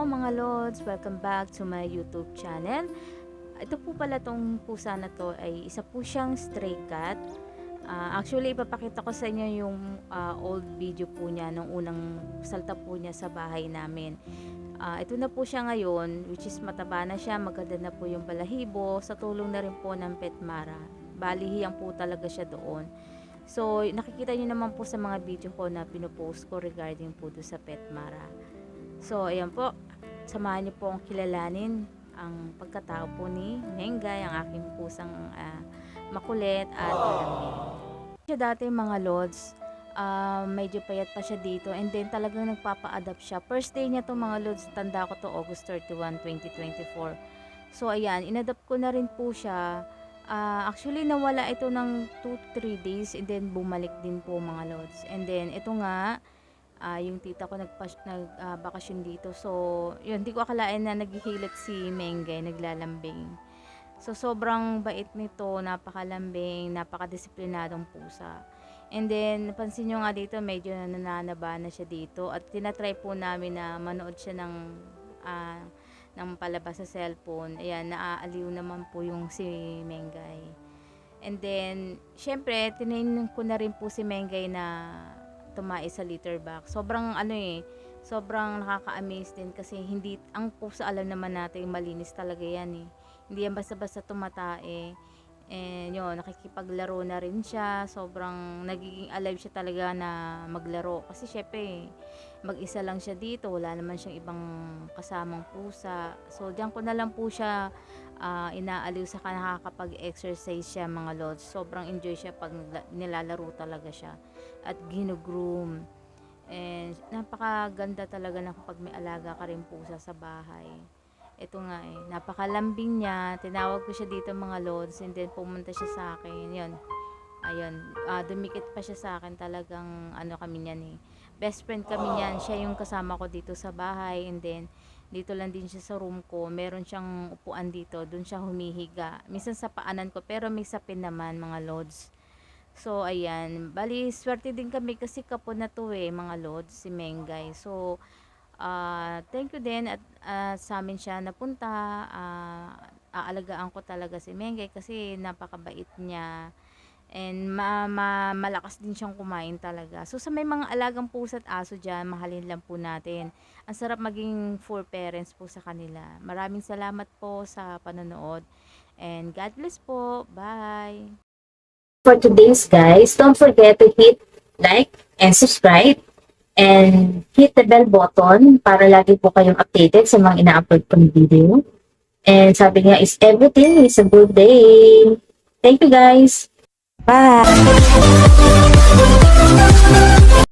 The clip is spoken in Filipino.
mga Lods! Welcome back to my YouTube channel. Ito po pala tong pusa na to ay isa po siyang stray cat. Actually, ipapakita ko sa inyo yung old video po niya nung unang salta po niya sa bahay namin. Ito na po siya ngayon, which is mataba na siya, maganda na po yung balahibo, sa tulong na rin po ng Petmara. Balihiyang po talaga siya doon. So, nakikita nyo naman po sa mga video ko na pinupost ko regarding po doon sa Petmara. So, ayan po. Samahan niyo po akong kilalanin ang pagkatao po ni Mengay, ang aking pusang makulit at malambing. Siya dati mga Lods, medyo payat pa siya dito and then talagang nagpapa-adapt siya. First day niya to mga Lods, tanda ko to August 31, 2024. So, ayan, inadapt ko na rin po siya. Actually, nawala ito ng 2-3 days and then bumalik din po mga Lods. And then, ito nga, yung tita ko nagbakasyon dito. So, yun, hindi ko akalain na naghihilit si Mengay, naglalambing. So, sobrang bait nito, napakalambing, napakadisiplinadong pusa. And then, napansin nyo nga dito, medyo nananaba na siya dito. At tinatry po namin na manood siya ng palabas sa cellphone. Ayan, naaaliw naman po yung si Mengay. And then, syempre, tinayin ko na rin po si Mengay na tumae sa litter box. Sobrang sobrang nakaka-amaze din kasi hindi, ang pusa alam naman natin malinis talaga yan eh. Hindi yan basta-basta tumatae. And yun, nakikipaglaro na rin siya. Sobrang nagiging alive siya talaga na maglaro. Kasi syempre, mag-isa lang siya dito. Wala naman siyang ibang kasamang pusa. So, diyan ko na lang po siya inaaliw sa nakakapag-exercise siya mga Lods. Sobrang enjoy siya pag nilalaro talaga siya. At ginugroom. And napakaganda talaga na kapag may alaga ka rin pusa sa bahay. Ito nga napakalambing niya. Tinawag ko siya dito mga Lods and then pumunta siya sa akin. Yun. Ayun, dumikit pa siya sa akin. Talagang kami niyan eh. Best friend kami niyan. Siya yung kasama ko dito sa bahay and then dito lang din siya sa room ko. Meron siyang upuan dito. Doon siya humihiga. Minsan sa paanan ko pero may sapin naman mga Lods. So ayan, bali swerte din kami kasi kapon na to mga Lods, si Mengay. So thank you din at sa amin siya napunta. Aalagaan ko talaga si Mengay kasi napakabait niya. And malakas din siyang kumain talaga. So sa may mga alagang pusa at aso dyan, mahalin lang po natin. Ang sarap maging for parents po sa kanila. Maraming salamat po sa panonood. And God bless po. Bye! For today's guys, don't forget to hit like and subscribe and hit the bell button para lagi po kayong updated sa mga ina-upload kong video. And sabi nga is everything is a good day. Thank you guys. Bye!